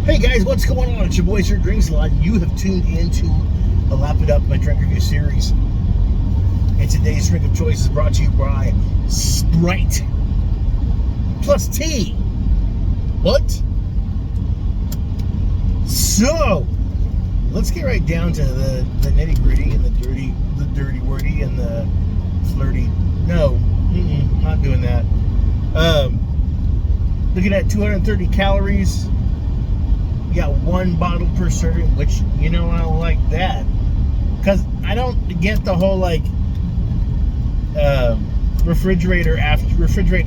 Hey guys, what's going on? It's your boy Sir Drinks a Lot. You have tuned into a Lap It Up, my drink review series. And today's drink of choice is brought to you by Sprite Tea. What? So, let's get right down to the nitty gritty and the dirty wordy and the flirty. No, not doing that. Looking at 230 calories. You got one bottle per serving, which, I don't like that. Because I don't get the whole, refrigerate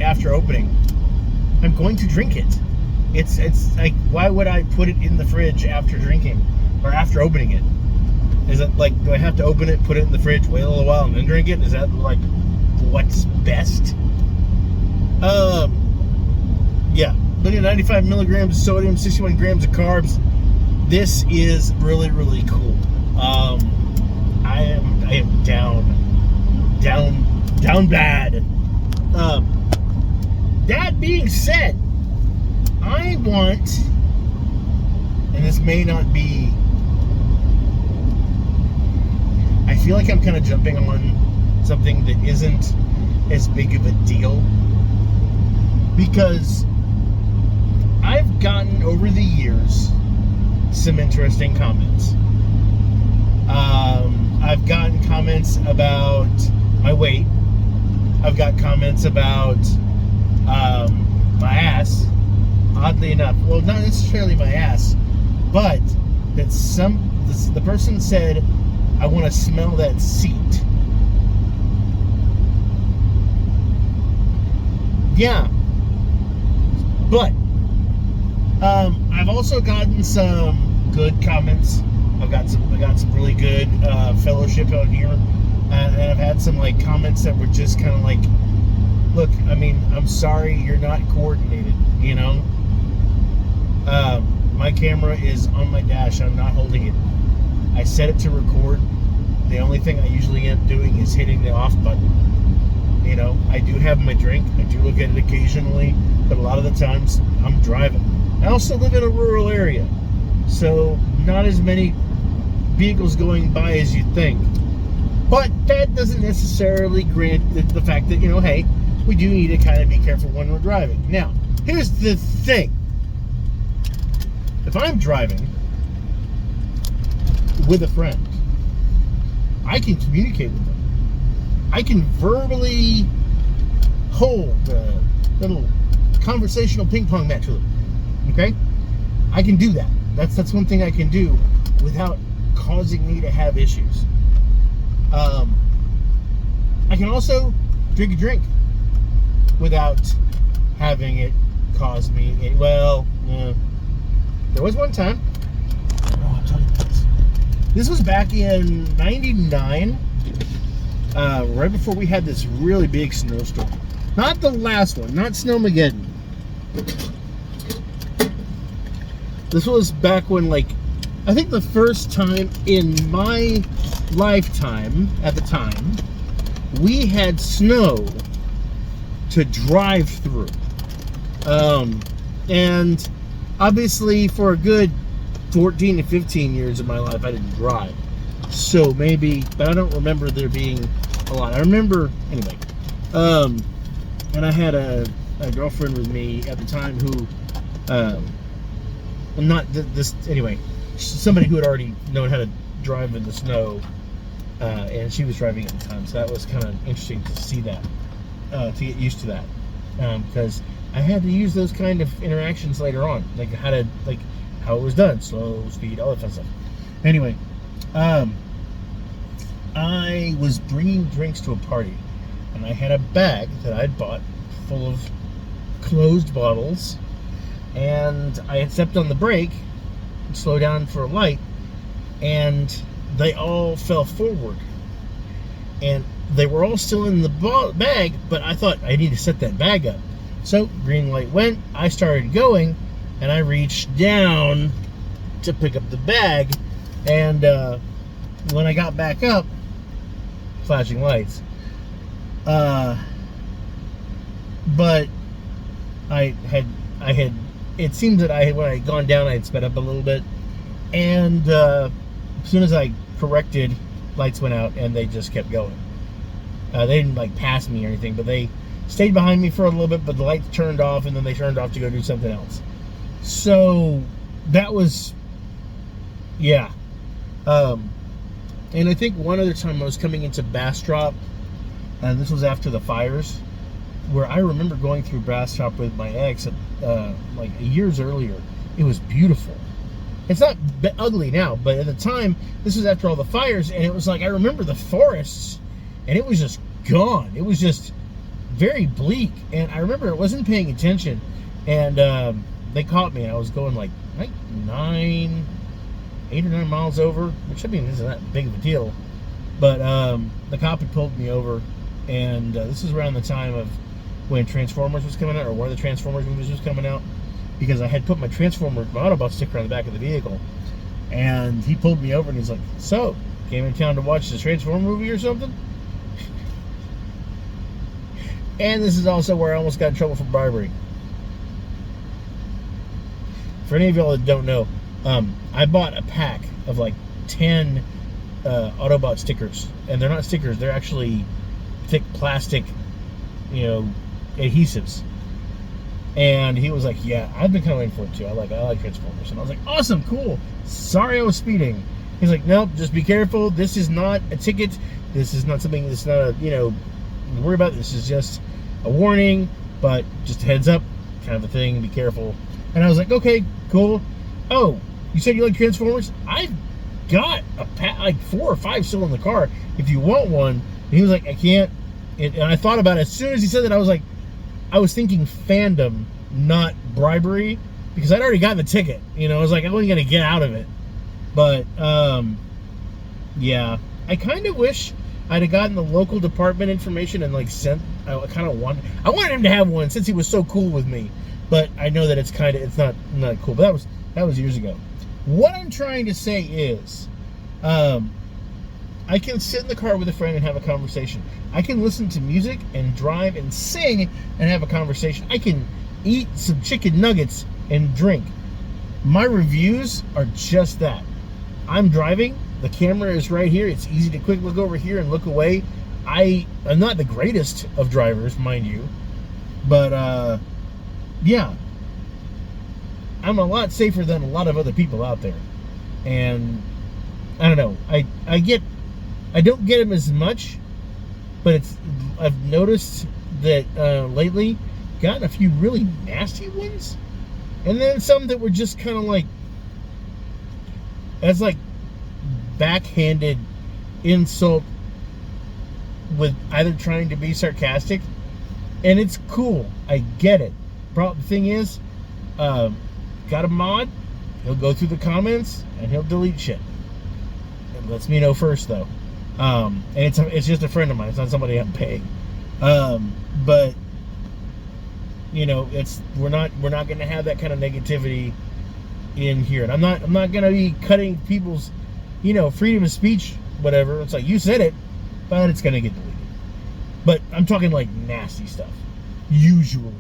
after opening. I'm going to drink it. It's like, why would I put it in the fridge after drinking? Or after opening it? Is it like, do I have to open it, put it in the fridge, wait a little while, and then drink it? Is that, like, what's best? Yeah. Look at 95 milligrams of sodium, 61 grams of carbs. This is really, really cool. I am down bad. That being said, I want, and this may not be, I feel like I'm kind of jumping on something that isn't as big of a deal, because I've gotten, over the years, some interesting comments. I've gotten comments about my weight. I've got comments about my ass. Oddly enough, well, not necessarily my ass, but that the person said, I want to smell that seat. Yeah, but I've also gotten some good comments. I got some really good fellowship out here, and I've had some comments that were just kind of like, look, I mean, I'm sorry you're not coordinated. My camera is on my dash. I'm not holding it. I set it to record. The only thing I usually end up doing is hitting the off button. I do have my drink. I do look at it occasionally, but a lot of the times I'm driving. I also live in a rural area, so not as many vehicles going by as you'd think. But that doesn't necessarily grant the fact that, hey, we do need to kind of be careful when we're driving. Now, here's the thing. If I'm driving with a friend, I can communicate with them. I can verbally hold a little conversational ping pong match with them. Okay? I can do that. That's one thing I can do without causing me to have issues. I can also drink a drink without having it cause me there was one time, I'll tell you this. This was back in 99, right before we had this really big snowstorm. Not the last one, not Snowmageddon. This was back when, I think the first time in my lifetime, at the time, we had snow to drive through. And obviously for a good 14 to 15 years of my life, I didn't drive. So maybe, but I don't remember there being a lot. I remember, anyway, and I had a girlfriend with me at the time who, somebody who had already known how to drive in the snow, and she was driving at the time, so that was kind of interesting to see that, to get used to that, because I had to use those kind of interactions later on, how it was done, slow, speed, all that fun stuff. Anyway, I was bringing drinks to a party, and I had a bag that I'd bought full of closed bottles, and I had stepped on the brake, slow down for a light, and they all fell forward, and they were all still in the bag, but I thought I need to set that bag up. So green light went, I started going, and I reached down to pick up the bag, and when I got back up, flashing lights, but I had it seems that when I had gone down, I had sped up a little bit. And as soon as I corrected, lights went out and they just kept going. They didn't like pass me or anything, but they stayed behind me for a little bit, but the lights turned off and then they turned off to go do something else. So that was, yeah. And I think one other time I was coming into Bastrop, and this was after the fires, where I remember going through Bastrop with my ex like years earlier. It was beautiful. It's not ugly now, but at the time, this was after all the fires, and it was like, I remember the forests, and it was just gone. It was just very bleak, and I remember I wasn't paying attention, and they caught me, and I was going like 8 or 9 miles over, which I mean, isn't that big of a deal, but the cop had pulled me over, and this is around the time of when Transformers was coming out, or one of the Transformers movies was coming out, because I had put my Transformers, my Autobot sticker on the back of the vehicle, and he pulled me over, and he's like, so, came in town to watch the Transformer movie or something? And this is also where I almost got in trouble for bribery. For any of y'all that don't know, I bought a pack of like 10 Autobot stickers, and they're not stickers, they're actually thick plastic, adhesives. And he was like, yeah, I've been kind of waiting for it too. I like Transformers. And I was like, awesome, cool. Sorry I was speeding. He's like, nope, just be careful. This is not a ticket. This is not something that's not worry about. This is just a warning, but just a heads up kind of a thing. Be careful. And I was like, okay, cool. Oh, you said you like Transformers? I've got a pack, like 4 or 5 still in the car if you want one. And he was like, I can't. And I thought about it. As soon as he said that, I was like, I was thinking fandom, not bribery, because I'd already gotten the ticket. I was like, I wasn't going to get out of it. But, yeah. I kind of wish I'd have gotten the local department information and, like, I wanted him to have one since he was so cool with me. But I know that it's not cool. But that was years ago. What I'm trying to say is, I can sit in the car with a friend and have a conversation. I can listen to music and drive and sing and have a conversation. I can eat some chicken nuggets and drink. My reviews are just that. I'm driving. The camera is right here. It's easy to quick look over here and look away. I'm not the greatest of drivers, mind you. But, yeah. I'm a lot safer than a lot of other people out there. And, I don't know. I don't get them as much, but I've noticed that lately, gotten a few really nasty ones, and then some that were just kind of like, as like backhanded insult with either trying to be sarcastic, and it's cool. I get it. The thing is, got a mod, he'll go through the comments and he'll delete shit. It lets me know first though. And it's just a friend of mine. It's not somebody I'm paying. But we're not going to have that kind of negativity in here. And I'm not going to be cutting people's freedom of speech, whatever. It's like, you said it, but it's going to get deleted. But I'm talking like nasty stuff. Usually,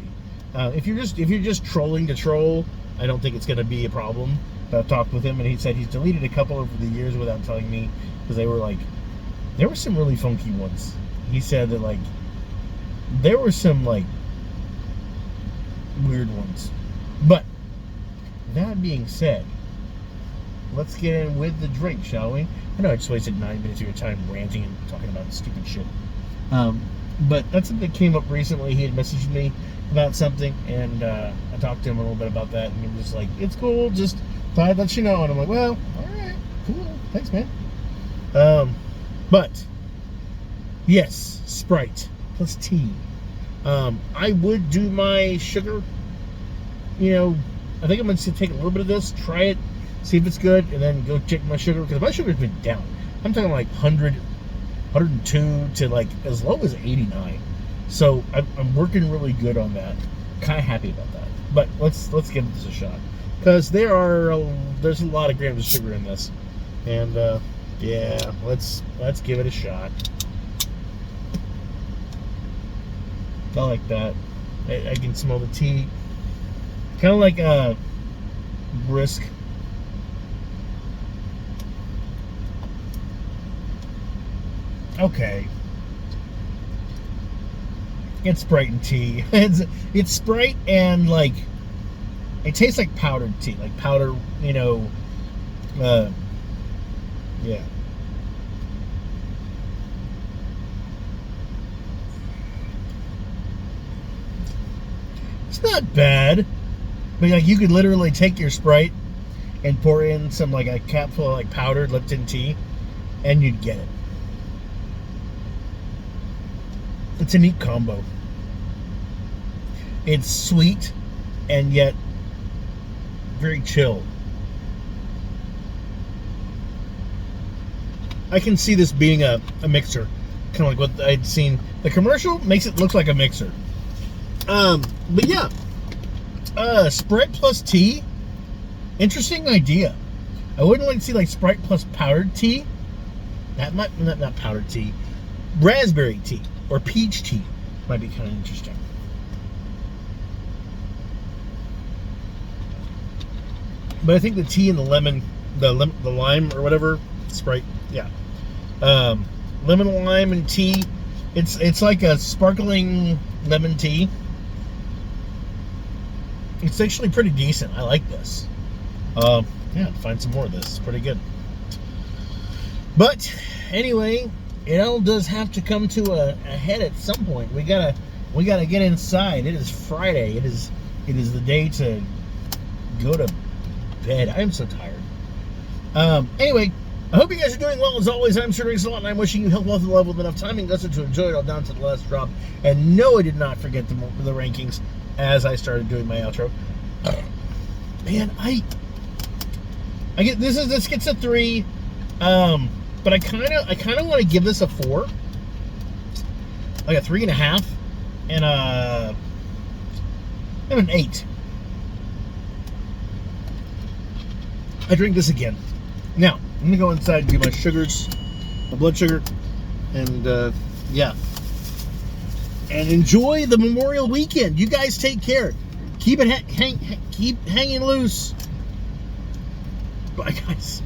if you're just trolling to troll, I don't think it's going to be a problem. But I've talked with him, and he said he's deleted a couple over the years without telling me, because they were like. There were some really funky ones. He said that, like, there were some, like, weird ones. But, that being said, let's get in with the drink, shall we? I know I just wasted 9 minutes of your time ranting and talking about stupid shit. But that's something that came up recently. He had messaged me about something, and I talked to him a little bit about that, and he was like, it's cool, just thought I'd let you know. And I'm like, well, alright, cool, thanks, man. But, yes, Sprite plus tea. I would do my sugar. I think I'm going to take a little bit of this, try it, see if it's good, and then go check my sugar, because my sugar's been down. I'm talking like 100, 102 to like as low as 89. So I'm working really good on that. Kind of happy about that. But let's give this a shot, because there's a lot of grams of sugar in this, and yeah, let's give it a shot. I like that. I can smell the tea. Kind of like brisk. Okay. It's Sprite tea. It's Sprite and like it tastes like powdered tea, like powder, yeah. It's not bad, but like you could literally take your Sprite and pour in some like a capful of like powdered Lipton tea, and you'd get it. It's a neat combo. It's sweet and yet very chill. I can see this being a mixer, kind of like what I'd seen. The commercial makes it look like a mixer. But yeah, Sprite plus tea, interesting idea. I wouldn't like to see like Sprite plus powdered tea. Not powdered tea, raspberry tea or peach tea might be kind of interesting. But I think the tea and the lemon, the lime or whatever, Sprite, yeah. Lemon, lime, and tea. It's like a sparkling lemon tea. It's actually pretty decent. I like this. Yeah, find some more of this. It's pretty good. But anyway, it all does have to come to a head at some point. We gotta get inside. It is Friday. It is the day to go to bed. I am so tired. Anyway, I hope you guys are doing well. As always, I'm sure drinks a lot, and I'm wishing you health, wealth, and love with enough time and gusto to enjoy it all down to the last drop. And no, I did not forget the rankings as I started doing my outro. Man, I get this gets a 3, but I kind of want to give this a 4, like a 3.5, and an 8. I drink this again. Now, I'm going to go inside and get my sugars, my blood sugar, and, yeah. And enjoy the Memorial Weekend. You guys take care. Keep it keep hanging loose. Bye, guys.